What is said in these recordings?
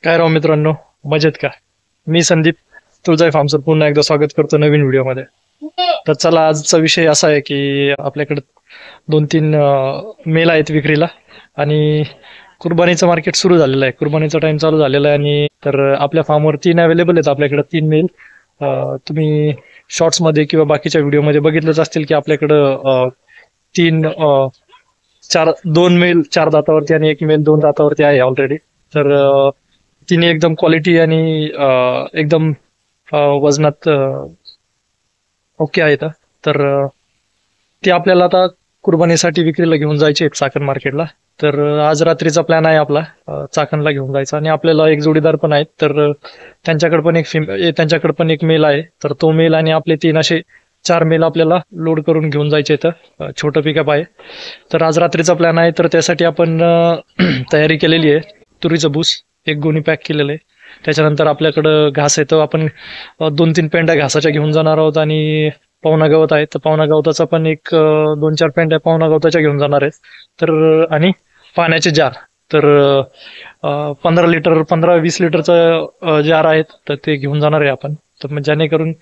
काय राव मित्रांनो, मजेत का? मी संदीप तुळजाई फार्मचं पुन्हा एकदा स्वागत करतो नवीन व्हिडिओमध्ये. तर चला, आजचा विषय असा आहे की आपल्याकडे 2-3 मेल आहेत विक्रीला. आणि कुर्बानीचं मार्केट सुरू झालेलं आहे, कुर्बानीचा टाइम चालू झालेला आहे. आणि तर आपल्या फार्मवर 3 अवेलेबल आहेत, आपल्याकडे 3 मेल. तुम्ही शॉर्ट्समध्ये किंवा बाकीच्या व्हिडिओमध्ये बघितलंच असतील की आपल्याकडं 3 चार 2 मेल 4 दातावरती आणि 1 मेल 2 दातावरती आहे ऑलरेडी. तर तिने एकदम क्वालिटी आणि एकदम वजनात ओके आहेत. तर ते आपल्याला आता कुर्बानीसाठी विक्रीला घेऊन जायचे आहेत चाकण मार्केटला. तर आज रात्रीचा प्लॅन आहे आपला चाकणला घेऊन जायचा. आणि आपल्याला एक जोडीदार पण आहेत, तर त्यांच्याकडे पण एक मेल आहे. तर तो मेल आणि आपले 3 असे 4 मेल आपल्याला लोड करून घेऊन जायचे आहेत. छोटं पिकअप आहे. तर आज रात्रीचा प्लॅन आहे, तर त्यासाठी आपण तयारी केलेली आहे. तुरीचं भूस 1 गोणी पॅक केलेलं आहे. त्याच्यानंतर आपल्याकडं घास आहे, तर आपण 2-3 पेंड्या घासाच्या घेऊन जाणार आहोत. आणि पावणा गवत आहे, तर पावणा गवताचा पण एक 2-4 पेंड्या पावणा गवताच्या घेऊन जाणार आहेत. तर आणि पाण्याचे जार, तर 15 लिटर 15-20 लिटरचं जार आहेत, तर ते घेऊन जाणार आहे आपण. तर मग जेणेकरून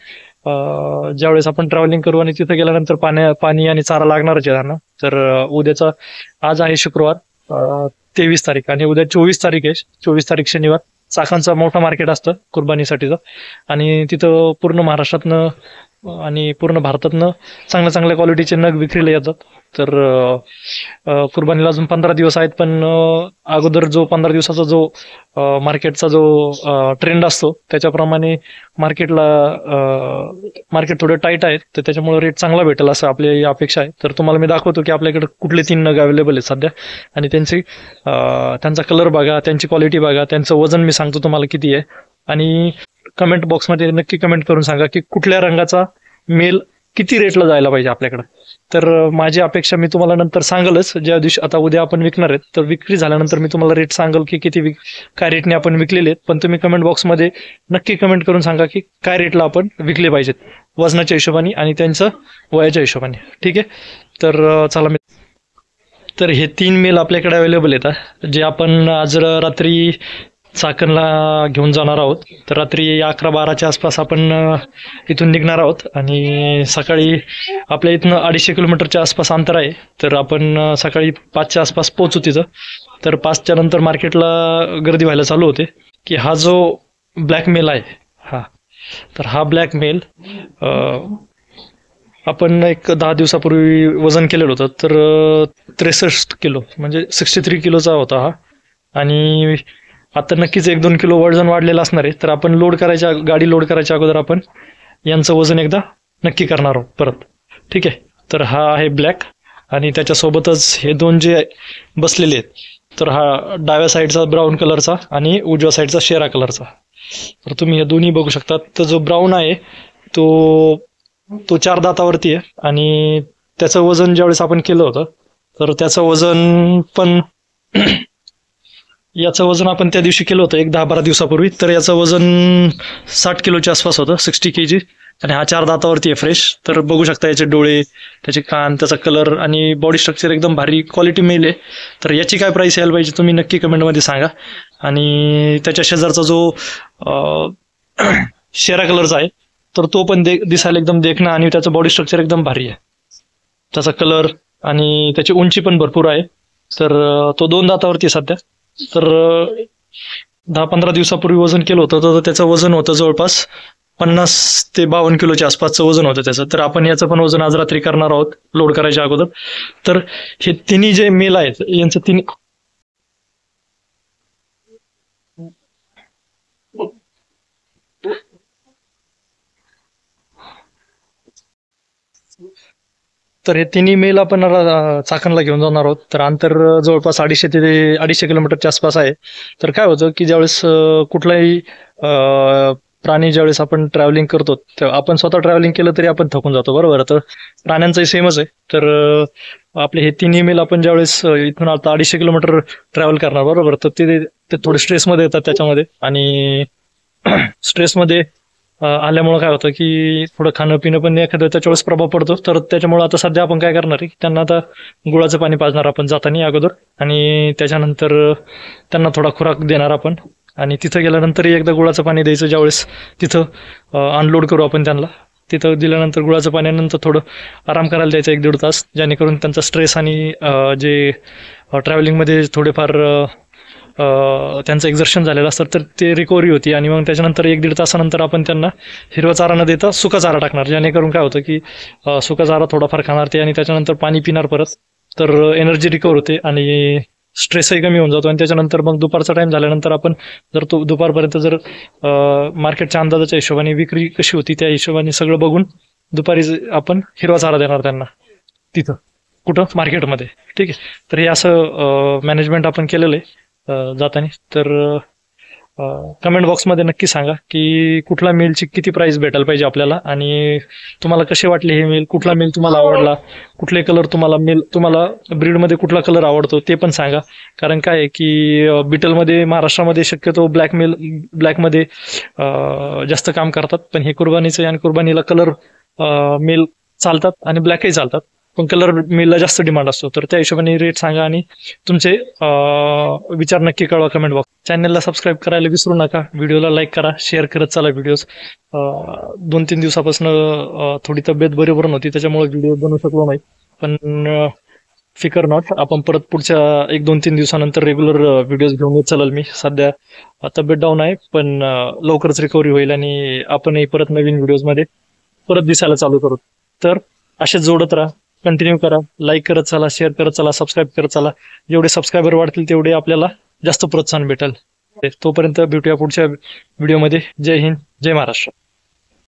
ज्यावेळेस आपण ट्रॅव्हलिंग करू आणि तिथे गेल्यानंतर पाणी आणि चारा लागणारच आहे त्यांना. तर उद्याचा आज आहे शुक्रवार 23 तारीख आणि उद्या 24 तारीख आहे. 24 तारीख शनिवार चाकणचं मोठं मार्केट असतं कुर्बानीसाठीचं. आणि तिथं पूर्ण महाराष्ट्रातनं आणि पूर्ण भारतातनं चांगल्या चांगल्या क्वालिटीचे नग विक्रीला येतात. तर कुर्बानीला अजून 15 दिवस आहेत, पण अगोदर जो 15 दिवसाचा जो मार्केटचा जो ट्रेंड असतो त्याच्याप्रमाणे मार्केट थोडं टाईट आहे. तर त्याच्यामुळे रेट चांगला भेटेल असं आपली अपेक्षा आहे. तर तुम्हाला मी दाखवतो की आपल्याकडे कुठले 3 नग अवेलेबल आहेत सध्या. आणि त्यांचा कलर बघा, त्यांची क्वालिटी बघा, त्यांचं वजन मी सांगतो तुम्हाला किती आहे. आणि कमेंट बॉक्समध्ये नक्की कमेंट करून सांगा की कुठल्या रंगाचा मेल किती रेटला जायला पाहिजे आपल्याकडे. तर माझी अपेक्षा मी तुम्हाला नंतर सांगलच, ज्या दिवशी आता उद्या आपण विकणार आहेत. तर विक्री झाल्यानंतर मी तुम्हाला रेट सांगल की किती काय रेटने आपण विकलेले आहेत. पण तुम्ही कमेंट बॉक्समध्ये नक्की कमेंट करून सांगा की काय रेटला आपण विकले पाहिजेत, वजनाच्या हिशोबाने आणि त्यांचं वयाच्या हिशोबाने. ठीक आहे. तर चला, तर हे 3 मेल आपल्याकडे अवेलेबल आहेत, जे आपण आज रात्री चाकणला घेऊन जाणार आहोत. तर रात्री 11-12च्या आसपास आपण इथून निघणार आहोत. आणि सकाळी आपल्या इथनं 250 किलोमीटरच्या आसपास अंतर आहे. तर आपण सकाळी 5च्या आसपास पोहोचू तिथं. तर 5च्या नंतर मार्केटला गर्दी व्हायला चालू होते. की हा जो ब्लॅक मेल आहे तर हा ब्लॅक मेल आपण एक 10 दिवसापूर्वी वजन केलेलं होतं. तर 63 किलो म्हणजे 63 किलोचा होता हा. आणि आता नक्कीच 1-2 किलो वजन वाढलेलं असणार आहे. तर आपण गाडी लोड करायच्या अगोदर आपण यांचं वजन एकदा नक्की करणार आहोत परत. ठीक आहे. तर हा आहे ब्लॅक आणि त्याच्यासोबतच हे 2 जे बसलेले आहेत, तर हा डाव्या साईडचा ब्राऊन कलरचा आणि उजव्या साईडचा शेरा कलरचा. तर तुम्ही हे दोन्ही बघू शकता. तर जो ब्राऊन आहे तो 4 दातावरती आहे. आणि त्याचं वजन ज्यावेळेस आपण केलं होतं, तर त्याचं वजन पण याचं वजन आपण त्या दिवशी केलं होतं एक 10-12 दिवसापूर्वी. तर याचं वजन 60 किलोच्या आसपास होतं, 60 kg. आणि हा 4 दातावरती आहे फ्रेश. तर बघू शकता याचे डोळे, त्याचे कान, त्याचा कलर आणि बॉडी स्ट्रक्चर एकदम भारी क्वालिटी मेल आहे. तर याची काय प्राइस यायला पाहिजे तुम्ही नक्की कमेंटमध्ये सांगा. आणि त्याच्या शेजारचा जो शेरा कलरचा आहे, तर तो पण दिसायला एकदम देखणा आणि त्याचं बॉडी स्ट्रक्चर एकदम भारी आहे. त्याचा कलर आणि त्याची उंची पण भरपूर आहे. तर तो 2 दातावरती आहे सध्या. तर 10-15 दिवसापूर्वी वजन केलं होतं, तर त्याचं वजन होतं जवळपास 50 ते 52 किलोच्या आसपासचं वजन होतं त्याचं. तर आपण याचं पण वजन आज रात्री करणार आहोत लोड करायच्या अगोदर. तर हे तिन्ही जे मेल आहेत यांचं तर हे तिन्ही मेल आपण चाकणला घेऊन जाणार आहोत. तर अंतर जवळपास 250 किलोमीटरच्या आसपास आहे. तर काय होतं की ज्यावेळेस कुठलाही प्राणी ज्यावेळेस आपण ट्रॅव्हलिंग करतो, तेव्हा आपण स्वतः ट्रॅव्हलिंग केलं तरी आपण थकून जातो, बरोबर. तर प्राण्यांचंही सेमच आहे. तर आपले हे 3 मेल आपण ज्यावेळेस इथून आता 250 किलोमीटर ट्रॅव्हल करणार, बरोबर. तर ते थोडे स्ट्रेसमध्ये येतात त्याच्यामध्ये. आणि स्ट्रेसमध्ये आल्यामुळे काय होतं की थोडं खाणं पिणं पण एखाद्या त्याच्या वेळेस प्रभाव पडतो. तर त्याच्यामुळे आता सध्या आपण काय करणार आहे, त्यांना आता गुळाचं पाणी पाजणार आपण जाताना अगोदर. आणि त्याच्यानंतर त्यांना थोडा खुराक देणार आपण. आणि तिथं गेल्यानंतरही एकदा गुळाचं पाणी द्यायचं. ज्यावेळेस तिथं अनलोड करू आपण त्यांना, तिथं दिल्यानंतर गुळाचं पाण्यानंतर थोडं आराम करायला द्यायचं 1-1.5 तास, जेणेकरून त्यांचा स्ट्रेस आणि जे ट्रॅव्हलिंगमध्ये थोडेफार त्यांचं एक्झर्शन झालेलं असतं तर ते रिकव्हरी होती. आणि मग त्याच्यानंतर 1-1.5 तासानंतर आपण त्यांना हिरवा चारा न देता सुका चारा टाकणार, जेणेकरून काय होतं की सुका चारा थोडाफार खाणार ते आणि त्याच्यानंतर पाणी पिणार परत, तर एनर्जी रिकवर होते आणि स्ट्रेसही कमी होऊन जातो. आणि त्याच्यानंतर मग दुपारचा टाइम झाल्यानंतर आपण जर तो दुपारपर्यंत जर मार्केटच्या अंदाजाच्या हिशोबाने विक्री कशी होती त्या हिशोबाने सगळं बघून दुपारी आपण हिरवा चारा देणार त्यांना तिथं, कुठं, मार्केटमध्ये. ठीक आहे. तर हे असं मॅनेजमेंट आपण केलेलं आहे जाताना. तर कमेंट बॉक्समध्ये नक्की सांगा की कुठला मेलची किती प्राइस भेटायला पाहिजे आपल्याला, आणि तुम्हाला कसे वाटले हे मेल, कुठला मेल तुम्हाला आवडला, कुठले कलर तुम्हाला ब्रीडमध्ये कुठला कलर आवडतो ते पण सांगा. कारण काय आहे की बिटलमध्ये महाराष्ट्रामध्ये शक्यतो ब्लॅकमध्ये जास्त काम करतात, पण हे कुर्बानीचं आणि कुर्बानीला कलर मेल चालतात आणि ब्लॅकही चालतात, पण कलर मेलला जास्त डिमांड असतो. तर त्या हिशोबाने रेट सांगा आणि तुमचे विचार नक्की कळवा कमेंट बॉक्स. चॅनलला सबस्क्राईब करायला विसरू नका, व्हिडिओला लाईक करा, शेअर करत चला व्हिडिओज. 2-3 दिवसापासून थोडी तब्येत बरोबर नव्हती, त्याच्यामुळे व्हिडिओ बनवू शकलो नाही, पण फिकर नॉट, आपण परत पुढच्या 1-2-3 दिवसानंतर रेग्युलर व्हिडिओज घेऊन येत चालेल. मी सध्या तब्येत डाऊन आहे, पण लवकरच रिकव्हरी होईल आणि आपणही परत नवीन व्हिडिओजमध्ये परत दिसायला चालू करू. तर असेच जोडत राहा, कंटिन्यू करा, लाईक करत चला, शेअर करत चला, सबस्क्राईब करत चला. जेवढे सबस्क्रायबर वाढतील तेवढे आपल्याला जास्त प्रोत्साहन भेटेल. तोपर्यंत भेटूया पुढच्या व्हिडिओमध्ये. जय हिंद, जय महाराष्ट्र.